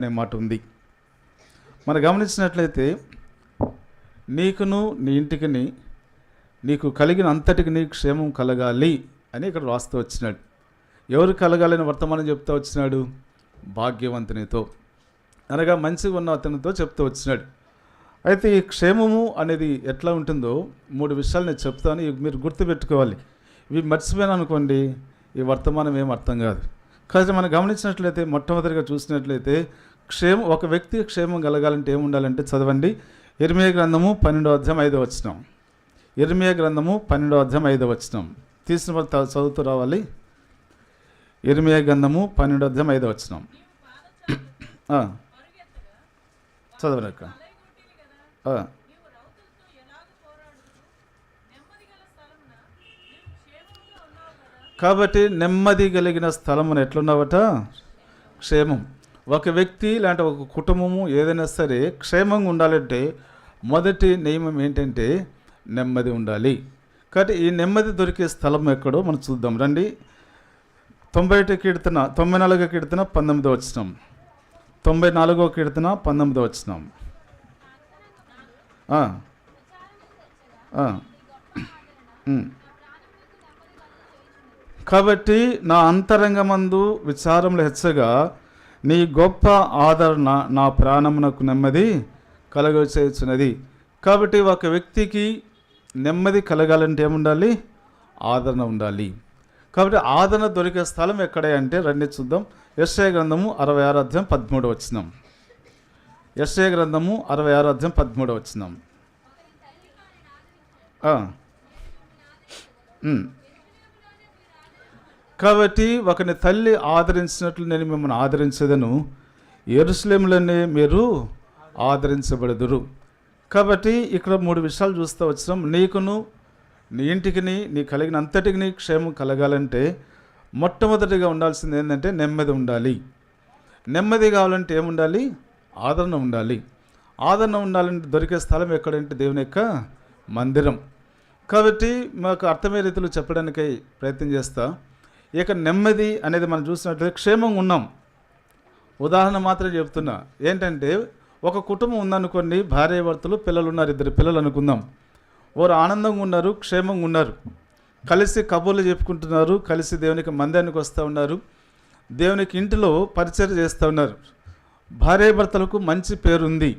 అనే మాట ఉంది. మనం గమనించినట్లయితే నీకును నీ ఇంటికిని నీకు కలిగిన అంతటికి నీ క్షేమం కలగాలి అని ఇక్కడ రాస్తూ వచ్చినాడు. ఎవరు కలగాలని వర్తమానం చెప్తూ వచ్చినాడు? భాగ్యవంతునితో, అనగా మంచిగా ఉన్న అతనితో చెప్తూ వచ్చినాడు. అయితే ఈ క్షేమము అనేది ఎట్లా ఉంటుందో 3 విషయాలు నేను చెప్తాను, ఇవి మీరు గుర్తుపెట్టుకోవాలి. ఇవి మర్చిపోయాను అనుకోండి, ఈ వర్తమానం ఏం అర్థం కాదు. కానీ మనం గమనించినట్లయితే మొట్టమొదటిగా చూసినట్లయితే ఒక వ్యక్తి క్షేమం కలగాలంటే ఏముండాలంటే చదవండి. ఇర్మియా గ్రంథము 12వ అధ్యాయం 5వ వచనం. ఇర్మియా గ్రంథము 12వ అధ్యాయం 5వ వచనం తీసిన వాళ్ళు చదువుతూ రావాలి. ఇర్మియా గ్రంథము 12వ అధ్యాయం 5వ వచనం చదవనక్క. కాబట్టి నెమ్మది కలిగిన స్థలమున ఎట్లున్నావట? క్షేమం. ఒక వ్యక్తి లేదంటే ఒక కుటుంబము ఏదైనా సరే క్షేమంగా ఉండాలంటే మొదటి నియమం ఏంటంటే నెమ్మది ఉండాలి. కాబట్టి ఈ నెమ్మది దొరికే స్థలం ఎక్కడో మనం చూద్దాం రండి. 94వ కీర్తన 19వ వచనం. 94వ కీర్తన 19వ వచనం. కాబట్టి నా అంతరంగమందు విచారములు హెచ్చగా నీ గొప్ప ఆదరణ నా ప్రాణమునకు నెమ్మది కలగచేయుచున్నది. కాబట్టి ఒక వ్యక్తికి నెమ్మది కలగాలంటే ఏముండాలి? ఆదరణ ఉండాలి. కాబట్టి ఆదరణ దొరికే స్థలం ఎక్కడే అంటే రండి చూద్దాం. యెషయా గ్రంథము 66వ అధ్యాయం 13వ వచనం. యెషయా గ్రంథము 66వ అధ్యాయం 13వ వచనం. కాబట్టి ఒకని తల్లి ఆదరించినట్లు నేను మిమ్మల్ని ఆదరించదను, యెరూషలేములోనే మీరు ఆదరించబడదురు. కాబట్టి ఇక్కడ 3 విషయాలు చూస్తూ వచ్చినాం. నీకును నీ ఇంటికిని నీ కలిగిన అంతటికి నీ క్షేమం కలగాలంటే మొట్టమొదటిగా ఉండాల్సింది ఏంటంటే నెమ్మది ఉండాలి. నెమ్మది కావాలంటే ఏముండాలి? ఆదరణ ఉండాలి. ఆదరణ ఉండాలంటే దొరికే స్థలం ఎక్కడంటే దేవుని యొక్క మందిరం. కాబట్టి మాకు అర్థమయ్యే రీతిలో చెప్పడానికి ప్రయత్నం చేస్తా. ఇక నెమ్మది అనేది మనం చూసినట్లయితే క్షేమంగా ఉన్నాం. ఉదాహరణ మాత్రం చెప్తున్నా. ఏంటంటే ఒక కుటుంబం ఉందనుకోండి, భార్యాభర్తలు, పిల్లలు ఉన్నారు, 2 పిల్లలు అనుకుందాం. వారు ఆనందంగా ఉన్నారు, క్షేమంగా ఉన్నారు, కలిసి కబుర్లు చెప్పుకుంటున్నారు, కలిసి దేవునికి మందిరానికి వస్తూ ఉన్నారు, దేవునికి ఇంటిలో పరిచయం చేస్తూ ఉన్నారు. భార్యాభర్తలకు మంచి పేరు ఉంది.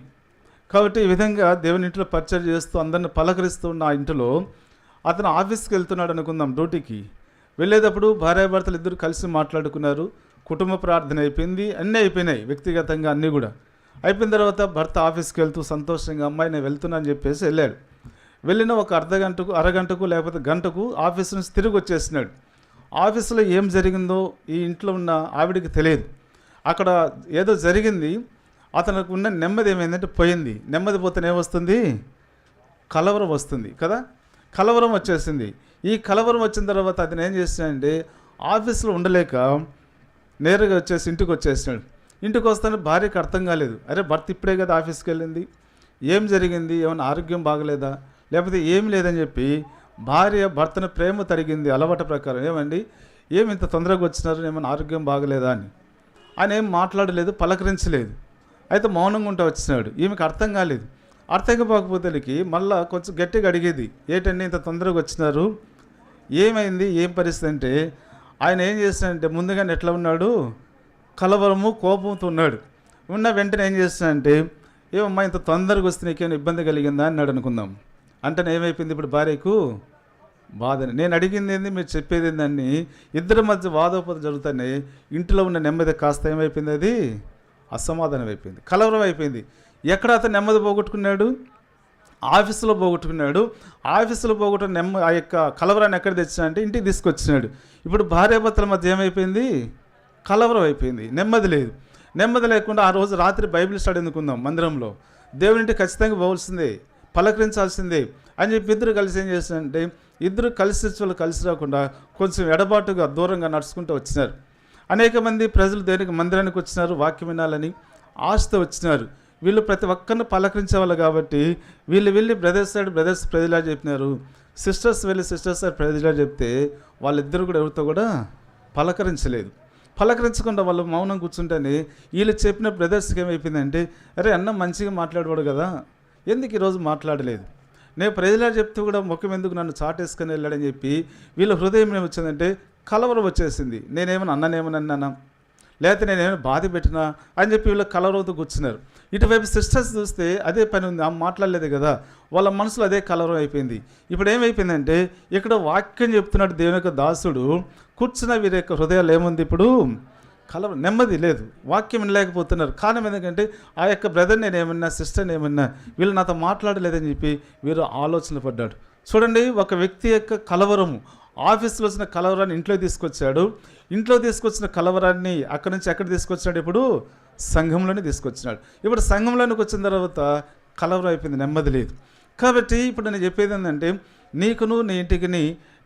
కాబట్టి ఈ విధంగా దేవుని ఇంట్లో పరిచయం చేస్తూ అందరిని పలకరిస్తూ ఉన్న ఆ ఇంటిలో అతను ఆఫీస్కి వెళ్తున్నాడు అనుకుందాం. డ్యూటీకి వెళ్ళేటప్పుడు భార్యాభర్తలు 2 కలిసి మాట్లాడుకున్నారు, కుటుంబ ప్రార్థన అయిపోయింది, అన్నీ అయిపోయినాయి, వ్యక్తిగతంగా అన్నీ కూడా అయిపోయిన తర్వాత భర్త ఆఫీస్కి వెళ్తూ సంతోషంగా అమ్మాయి నేను వెళ్తున్నా అని చెప్పేసి వెళ్ళాడు. వెళ్ళిన ఒక అరగంటకు లేకపోతే గంటకు ఆఫీస్ నుంచి తిరిగి వచ్చేసినాడు. ఆఫీసులో ఏం జరిగిందో ఈ ఇంట్లో ఉన్న ఆవిడికి తెలియదు. అక్కడ ఏదో జరిగింది, అతనికి ఉన్న నెమ్మది ఏమైందంటే పోయింది. నెమ్మది పోతే ఏమొస్తుంది? కలవరం వస్తుంది కదా. కలవరం వచ్చేసింది. ఈ కలవరం వచ్చిన తర్వాత అతను ఏం చేసినాడంటే ఆఫీస్లో ఉండలేక నేరుగా వచ్చేసి ఇంటికి వచ్చేసినాడు. ఇంటికి వస్తానే భార్యకు అర్థం కాలేదు. అరే భర్త ఇప్పుడే కదా ఆఫీస్కి వెళ్ళింది, ఏం జరిగింది, ఏమైనా ఆరోగ్యం బాగలేదా, లేకపోతే ఏం లేదని చెప్పి భార్య భర్తను ప్రేమ తరిగింది అలవాటు ప్రకారం. ఏమండి ఏమి ఇంత తొందరగా వచ్చినారు, ఏమైనా ఆరోగ్యం బాగలేదా అని. ఆయన ఏం మాట్లాడలేదు, పలకరించలేదు. అయితే మౌనంగా ఉంటూ వచ్చినాడు. ఈమెకు అర్థం కాలేదు. అర్థం కాకపోతేకి మళ్ళీ కొంచెం గట్టిగా అడిగేది, ఏంటండి ఇంత తొందరగా వచ్చినారు, ఏమైంది, ఏం పరిస్థితి అంటే ఆయన ఏం చేస్తాడంటే ముందుగానే ఎట్లా ఉన్నాడు? కలవరము, కోపంతో ఉన్నాడు. ఉన్న వెంటనే ఏం చేస్తాడంటే ఏమమ్మా ఇంత తొందరగా వస్తే నీకేమైనా ఇబ్బంది కలిగిందా అన్నాడు అనుకుందాం. అంటే ఏమైపోయింది ఇప్పుడు భార్యకు? బాధని. నేను అడిగింది ఏంది, మీరు చెప్పేది ఏందని ఇద్దరి మధ్య వాదోపదం జరుగుతాయి. ఇంట్లో ఉన్న నెమ్మది కాస్త ఏమైపోయింది? అది అసమాధానం అయిపోయింది, కలవరం అయిపోయింది. ఎక్కడ అతను నెమ్మది పోగొట్టుకున్నాడు? ఆఫీసులో పోగొట్టుకున్నాడు. ఆఫీసులో పోగొట్టిన ఆ యొక్క కలవరాన్ని ఎక్కడ తెచ్చినా అంటే ఇంటికి తీసుకొచ్చినాడు. ఇప్పుడు భార్యాభర్తల మధ్య ఏమైపోయింది? కలవరం అయిపోయింది, నెమ్మది లేదు. నెమ్మది లేకుండా ఆ రోజు రాత్రి బైబిల్ స్టడీ ఎందుకుందాం మందిరంలో, దేవునింటి ఖచ్చితంగా పోవాల్సిందే, పలకరించాల్సిందే అని చెప్పి ఇద్దరు కలిసి ఏం చేస్తారంటే ఇద్దరు కలిసి రాకుండా కొంచెం ఎడబాటుగా దూరంగా నడుచుకుంటూ వచ్చినారు. అనేక మంది ప్రజలు దేనికి మందిరానికి వచ్చినారు, వాక్యం వినాలని ఆశతో వచ్చినారు. వీళ్ళు ప్రతి ఒక్కరిని పలకరించేవాళ్ళు కాబట్టి వీళ్ళు వెళ్ళి బ్రదర్స్ ప్రైజ్లా చెప్పినారు, సిస్టర్స్ వెళ్ళి సిస్టర్స్ ప్రైజ్లా చెప్తే వాళ్ళిద్దరు కూడా ఎవరితో కూడా పలకరించలేదు. పలకరించకుండా వాళ్ళు మౌనం కూర్చుంటేనే వీళ్ళు చెప్పిన బ్రదర్స్కి ఏమైపోయిందంటే, అరే అన్న మంచిగా మాట్లాడవాడు కదా, ఎందుకు ఈరోజు మాట్లాడలేదు, నేను ప్రజలా చెప్తూ కూడా ముఖం ఎందుకు నన్ను చాటేసుకొని వెళ్ళాడని చెప్పి వీళ్ళ హృదయం ఏమొచ్చిందంటే కలవరం వచ్చేసింది. నేనేమైనా అన్నానేమన్నా, లేకపోతే నేనేమైనా బాధ పెట్టినా అని చెప్పి వీళ్ళు కలవరంతో కూర్చున్నారు. ఇటువైపు సిస్టర్స్ చూస్తే అదే పని ఉంది, ఆమె మాట్లాడలేదు కదా, వాళ్ళ మనసులో అదే కలవరం అయిపోయింది. ఇప్పుడు ఏమైపోయిందంటే ఇక్కడ వాక్యం చెప్తున్నాడు దేవుని యొక్క దాసుడు, కూర్చున్న వీరి యొక్క హృదయాలు ఏముంది ఇప్పుడు కలవరం, నెమ్మది లేదు, వాక్యం వినలేకపోతున్నారు. కారణం ఎందుకంటే ఆ యొక్క బ్రదర్ నేనేమన్నా, సిస్టర్ని ఏమన్నా, వీళ్ళు నాతో మాట్లాడలేదని చెప్పి వీరు ఆలోచన పడ్డాడు. చూడండి, ఒక వ్యక్తి యొక్క కలవరము, ఆఫీస్లో వచ్చిన కలవరాన్ని ఇంట్లో తీసుకొచ్చాడు, ఇంట్లో తీసుకొచ్చిన కలవరాన్ని అక్కడి నుంచి ఎక్కడ తీసుకొచ్చాడు, ఇప్పుడు సంఘంలోనే తీసుకొచ్చినాడు. ఇప్పుడు సంఘంలోనికి వచ్చిన తర్వాత కలవరం అయిపోయింది, నెమ్మది లేదు. కాబట్టి ఇప్పుడు నేను చెప్పేది ఏంటంటే, నీకును నీ ఇంటికి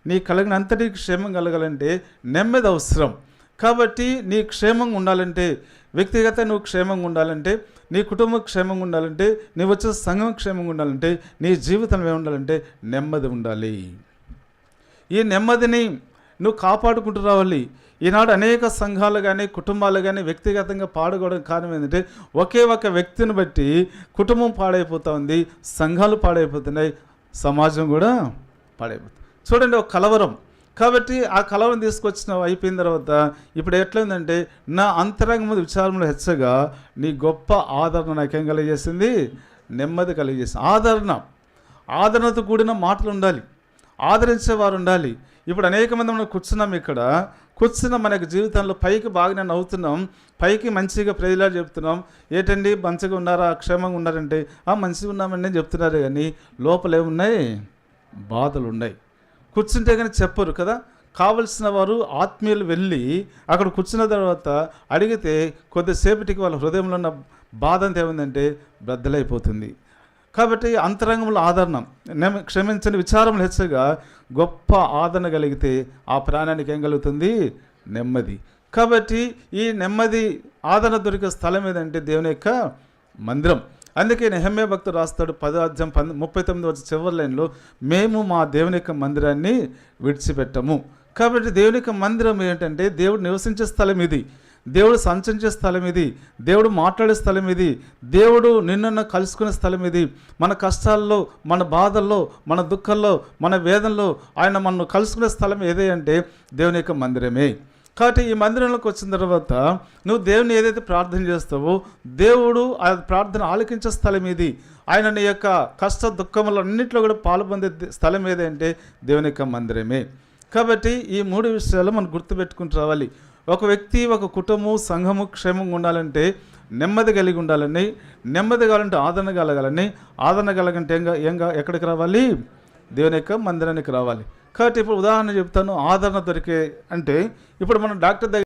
నీ కలిగిన అంతటి క్షేమం కలగాలంటే నెమ్మది అవసరం. కాబట్టి నీ క్షేమంగా ఉండాలంటే, వ్యక్తిగత నువ్వు క్షేమంగా ఉండాలంటే, నీ కుటుంబం క్షేమంగా ఉండాలంటే, నీ వచ్చే సంఘం క్షేమంగా ఉండాలంటే, నీ జీవితం ఏముండాలంటే నెమ్మది ఉండాలి. ఈ నెమ్మదిని నువ్వు కాపాడుకుంటూ రావాలి. ఈనాడు అనేక సంఘాలు కానీ కుటుంబాలు కానీ వ్యక్తిగతంగా పాడుకోవడం కారణం ఏంటంటే, ఒకే ఒక వ్యక్తిని బట్టి కుటుంబం పాడైపోతూ ఉంది, సంఘాలు పాడైపోతున్నాయి, సమాజం కూడా పాడైపోతుంది. చూడండి, ఒక కలవరం. కాబట్టి ఆ కలవరం తీసుకొచ్చిన అయిపోయిన తర్వాత ఇప్పుడు ఎట్లయిందంటే, నా అంతరంగ ముందు విచారంలో హెచ్చగా నీ గొప్ప ఆదరణ నాకేం కలిగజేసింది, నెమ్మది కలిగజేసింది. ఆదరణతో కూడిన మాటలు ఉండాలి, ఆదరించేవారు ఉండాలి. ఇప్పుడు అనేక మంది మనం కూర్చున్నాం, ఇక్కడ కూర్చున్న మనకు జీవితంలో పైకి బాగానే నవ్వుతున్నాం, పైకి మంచిగా ప్రజలు చెప్తున్నాం, ఏంటండి మంచిగా ఉన్నారా, క్షేమంగా ఉన్నారంటే మంచిగా ఉన్నామని చెప్తున్నారు, కానీ లోపల ఏమున్నాయి, బాధలు ఉన్నాయి. కూర్చుంటే కానీ చెప్పరు కదా. కావలసిన వారు ఆత్మీయులు వెళ్ళి అక్కడ కూర్చున్న తర్వాత అడిగితే కొద్దిసేపటికి వాళ్ళ హృదయంలో ఉన్న బాధ అంతా ఏముందంటే బద్దలైపోతుంది. కాబట్టి అంతరంగంలో ఆదరణ, క్షమించని విచారం హెచ్చగా గొప్ప ఆదరణ కలిగితే ఆ ప్రాణానికి ఏం కలుగుతుంది, నెమ్మది. కాబట్టి ఈ నెమ్మది ఆదరణ దొరికే స్థలం ఏదంటే దేవుని యొక్క మందిరం. అందుకే నెహెమ్యా భక్తుడు రాస్తాడు 10:39 చివరి లైన్లో, మేము మా దేవుని యొక్క మందిరాన్ని విడిచిపెట్టము. కాబట్టి దేవుని యొక్క మందిరం ఏంటంటే దేవుడు నివసించే స్థలం ఇది, దేవుడు సంచరించే స్థలం ఇది, దేవుడు మాట్లాడే స్థలం ఇది, దేవుడు నిన్ను కలుసుకునే స్థలం ఇది. మన కష్టాల్లో, మన బాధల్లో, మన దుఃఖంలో, మన వేదనలో ఆయన మనను కలుసుకునే స్థలం ఏదే అంటే దేవుని యొక్క మందిరమే. కాబట్టి ఈ మందిరంలోకి వచ్చిన తర్వాత నువ్వు దేవుని ఏదైతే ప్రార్థన చేస్తావో దేవుడు ఆ ప్రార్థన ఆలకించే స్థలం ఇది. ఆయన నీ యొక్క కష్ట దుఃఖములు అన్నింటిలో కూడా పాల్పొందే స్థలం ఏదంటే దేవుని యొక్క మందిరమే. కాబట్టి ఈ 3 విషయాలు మనం గుర్తుపెట్టుకుంటూ రావాలి. ఒక వ్యక్తి, ఒక కుటుంబం, సంఘము క్షేమంగా ఉండాలంటే నెమ్మది కలిగి ఉండాలని, నెమ్మది కావాలంటే ఆదరణ కలగాలని, ఆదరణ కలగంటే ఎక్కడికి రావాలి, దేవుని యొక్క మందిరానికి రావాలి. కాబట్టి ఇప్పుడు ఉదాహరణ చెప్తాను, ఆదరణ దొరికే అంటే ఇప్పుడు మనం డాక్టర్ దగ్గర